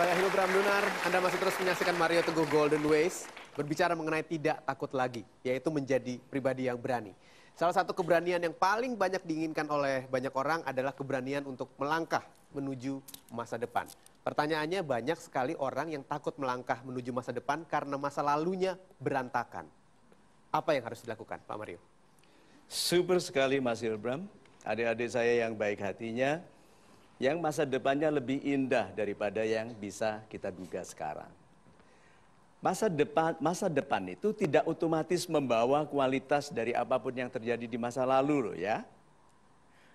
Saya Hilbram Bramdunar, Anda masih terus menyaksikan Mario Teguh Golden Ways berbicara mengenai tidak takut lagi, yaitu menjadi pribadi yang berani. Salah satu keberanian yang paling banyak diinginkan oleh banyak orang adalah keberanian untuk melangkah menuju masa depan. Pertanyaannya, banyak sekali orang yang takut melangkah menuju masa depan karena masa lalunya berantakan. Apa yang harus dilakukan, Pak Mario? Super sekali Mas Hilbram, adik-adik saya yang baik hatinya, yang masa depannya lebih indah daripada yang bisa kita duga sekarang. Masa depan itu tidak otomatis membawa kualitas dari apapun yang terjadi di masa lalu loh ya.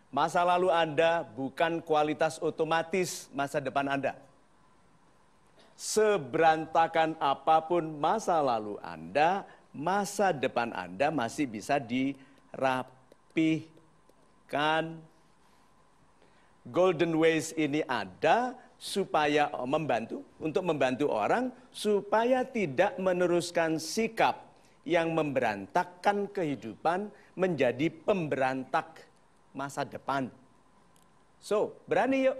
Masa lalu Anda bukan kualitas otomatis masa depan Anda. Seberantakan apapun masa lalu Anda, masa depan Anda masih bisa dirapihkan. Golden Ways ini ada supaya untuk membantu orang supaya tidak meneruskan sikap yang memberantakkan kehidupan menjadi pemberantak masa depan. So, berani yuk.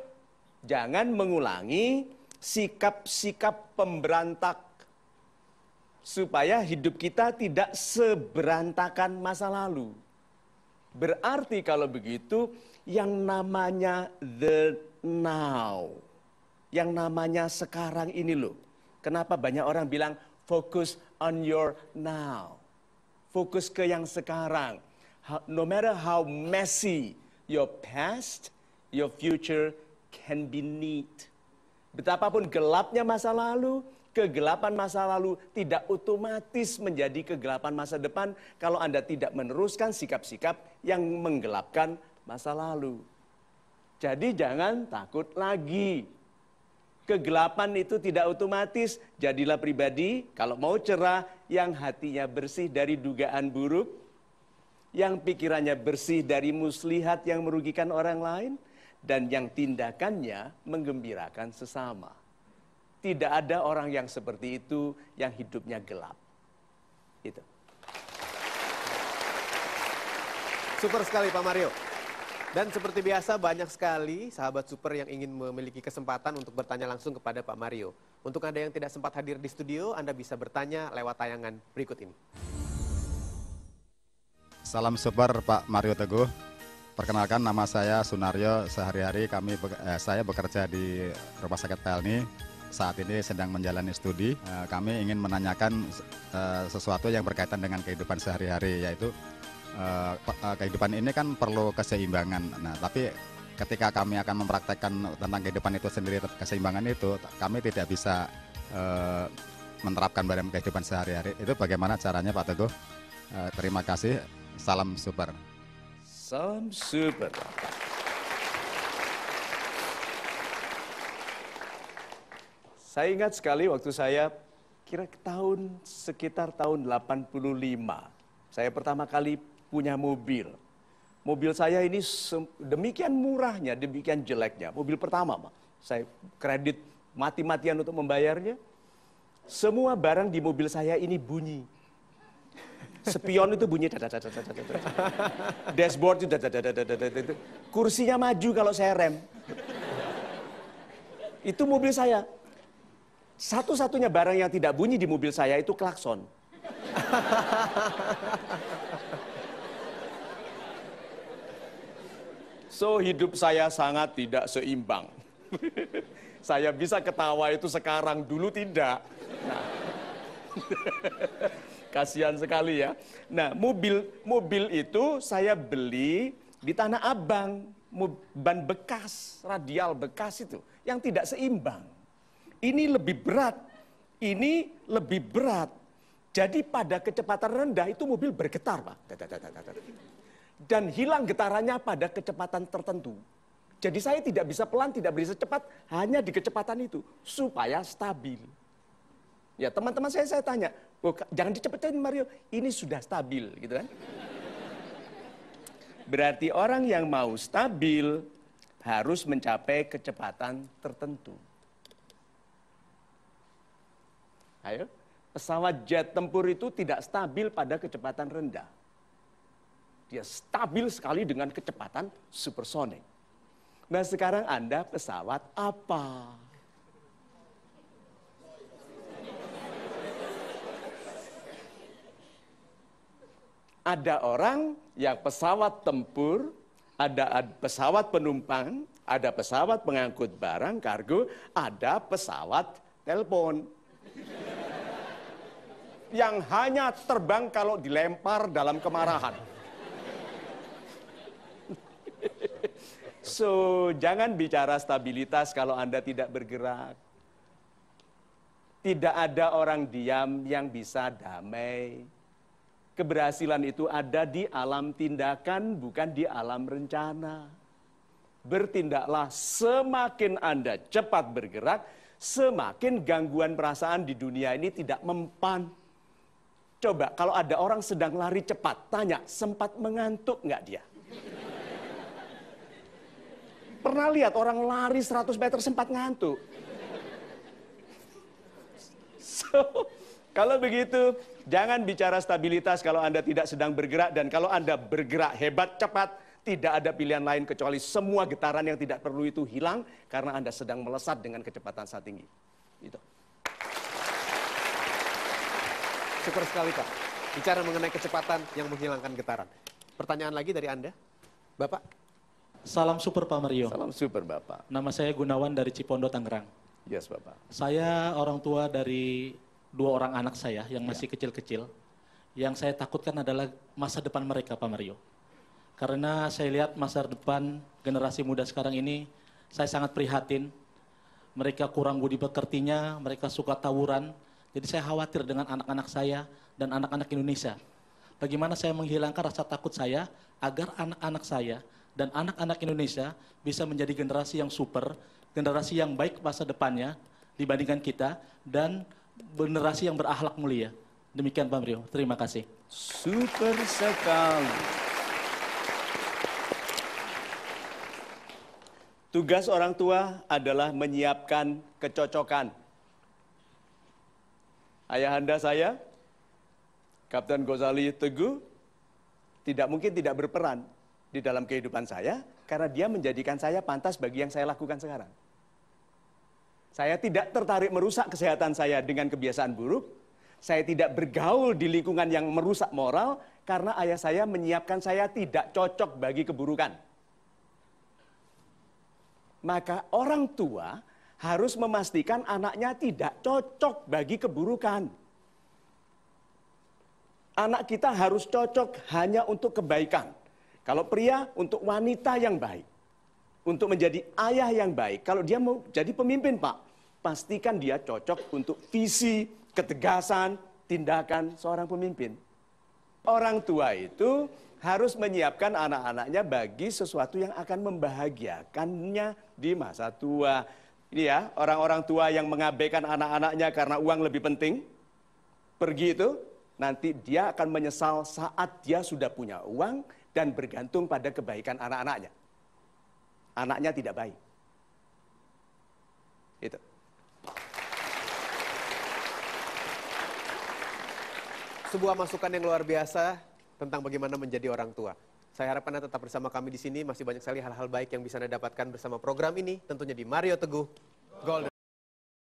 Jangan mengulangi sikap-sikap pemberantak supaya hidup kita tidak seberantakan masa lalu. Berarti kalau begitu, yang namanya the now, yang namanya sekarang ini loh. Kenapa banyak orang bilang focus on your now. Fokus ke yang sekarang. No matter how messy your past, your future can be neat. Betapapun gelapnya masa lalu, kegelapan masa lalu tidak otomatis menjadi kegelapan masa depan kalau Anda tidak meneruskan sikap-sikap yang menggelapkan masa lalu. Jadi jangan takut lagi. Kegelapan itu tidak otomatis. Jadilah pribadi, kalau mau cerah, yang hatinya bersih dari dugaan buruk, yang pikirannya bersih dari muslihat yang merugikan orang lain, dan yang tindakannya menggembirakan sesama. Tidak ada orang yang seperti itu yang hidupnya gelap. Itu. Super sekali Pak Mario. Dan seperti biasa banyak sekali sahabat super yang ingin memiliki kesempatan untuk bertanya langsung kepada Pak Mario. Untuk Anda yang tidak sempat hadir di studio, Anda bisa bertanya lewat tayangan berikut ini. Salam super Pak Mario Teguh. Perkenalkan, nama saya Sunaryo. Sehari-hari saya bekerja di Rumah Sakit Pelni. Saat ini sedang menjalani studi. Kami ingin menanyakan sesuatu yang berkaitan dengan kehidupan sehari-hari, yaitu kehidupan ini kan perlu keseimbangan. Nah, tapi ketika kami akan mempraktekkan tentang kehidupan itu sendiri, keseimbangan itu, kami tidak bisa menerapkan dalam kehidupan sehari-hari. Itu bagaimana caranya Pak Teguh? Terima kasih. Salam super. Salam super. Saya ingat sekali waktu saya sekitar tahun 85. Saya pertama kali punya mobil. Mobil saya ini demikian murahnya, demikian jeleknya. Mobil pertama, Pak. Saya kredit mati-matian untuk membayarnya. Semua barang di mobil saya ini bunyi. Spion itu bunyi. Dashboard itu. Kursinya maju kalau saya rem. Itu mobil saya. Satu-satunya barang yang tidak bunyi di mobil saya itu klakson. So, hidup saya sangat tidak seimbang. Saya bisa ketawa itu sekarang, dulu tidak. Nah, kasihan sekali ya. Nah, mobil itu saya beli di Tanah Abang. Ban bekas, radial bekas itu, yang tidak seimbang. Ini lebih berat, ini lebih berat. Jadi pada kecepatan rendah itu mobil bergetar, Pak. Dan hilang getarannya pada kecepatan tertentu. Jadi saya tidak bisa pelan, tidak bisa cepat, hanya di kecepatan itu. Supaya stabil. Ya teman-teman saya tanya, oh, jangan dicepetin Mario, ini sudah stabil gitu kan. Berarti orang yang mau stabil harus mencapai kecepatan tertentu. Ayo, pesawat jet tempur itu tidak stabil pada kecepatan rendah. Dia stabil sekali dengan kecepatan supersonik. Nah sekarang Anda pesawat apa? Ada orang yang pesawat tempur, ada pesawat penumpang, ada pesawat pengangkut barang, kargo, ada pesawat telepon. Yang hanya terbang kalau dilempar dalam kemarahan. So, jangan bicara stabilitas kalau Anda tidak bergerak. Tidak ada orang diam yang bisa damai. Keberhasilan itu ada di alam tindakan, bukan di alam rencana. Bertindaklah, semakin Anda cepat bergerak, semakin gangguan perasaan di dunia ini tidak mempan. Coba kalau ada orang sedang lari cepat, tanya, sempat mengantuk nggak dia? Pernah lihat orang lari 100 meter sempat ngantuk? So, kalau begitu, jangan bicara stabilitas kalau Anda tidak sedang bergerak, dan kalau Anda bergerak hebat, cepat, tidak ada pilihan lain kecuali semua getaran yang tidak perlu itu hilang karena Anda sedang melesat dengan kecepatan sangat tinggi. Itu. Syukur sekali Pak. Bicara mengenai kecepatan yang menghilangkan getaran. Pertanyaan lagi dari Anda, Bapak? Salam super Pak Mario. Salam super Bapak. Nama saya Gunawan dari Cipondo, Tangerang. Yes Bapak. Saya orang tua dari 2 orang anak saya yang masih kecil-kecil. Yang saya takutkan adalah masa depan mereka, Pak Mario. Karena saya lihat masa depan generasi muda sekarang ini, saya sangat prihatin. Mereka kurang budi pekertinya, mereka suka tawuran. Jadi saya khawatir dengan anak-anak saya dan anak-anak Indonesia. Bagaimana saya menghilangkan rasa takut saya agar anak-anak saya dan anak-anak Indonesia bisa menjadi generasi yang super, generasi yang baik masa depannya dibandingkan kita, dan generasi yang berakhlak mulia. Demikian Pak Mario, terima kasih. Super sekali. Tugas orang tua adalah menyiapkan kecocokan. Ayahanda saya, Kapten Gozali Teguh, tidak mungkin tidak berperan di dalam kehidupan saya, karena dia menjadikan saya pantas bagi yang saya lakukan sekarang. Saya tidak tertarik merusak kesehatan saya dengan kebiasaan buruk. Saya tidak bergaul di lingkungan yang merusak moral, karena ayah saya menyiapkan saya tidak cocok bagi keburukan. Maka orang tua harus memastikan anaknya tidak cocok bagi keburukan. Anak kita harus cocok hanya untuk kebaikan. Kalau pria, untuk wanita yang baik. Untuk menjadi ayah yang baik. Kalau dia mau jadi pemimpin, Pak, pastikan dia cocok untuk visi, ketegasan, tindakan seorang pemimpin. Orang tua itu harus menyiapkan anak-anaknya bagi sesuatu yang akan membahagiakannya di masa tua. Ini ya, orang-orang tua yang mengabaikan anak-anaknya karena uang lebih penting, pergi itu, nanti dia akan menyesal saat dia sudah punya uang dan bergantung pada kebaikan anak-anaknya. Anaknya tidak baik. Itu. Sebuah masukan yang luar biasa tentang bagaimana menjadi orang tua. Saya harapkan Anda tetap bersama kami di sini. Masih banyak sekali hal-hal baik yang bisa Anda dapatkan bersama program ini. Tentunya di Mario Teguh Golden.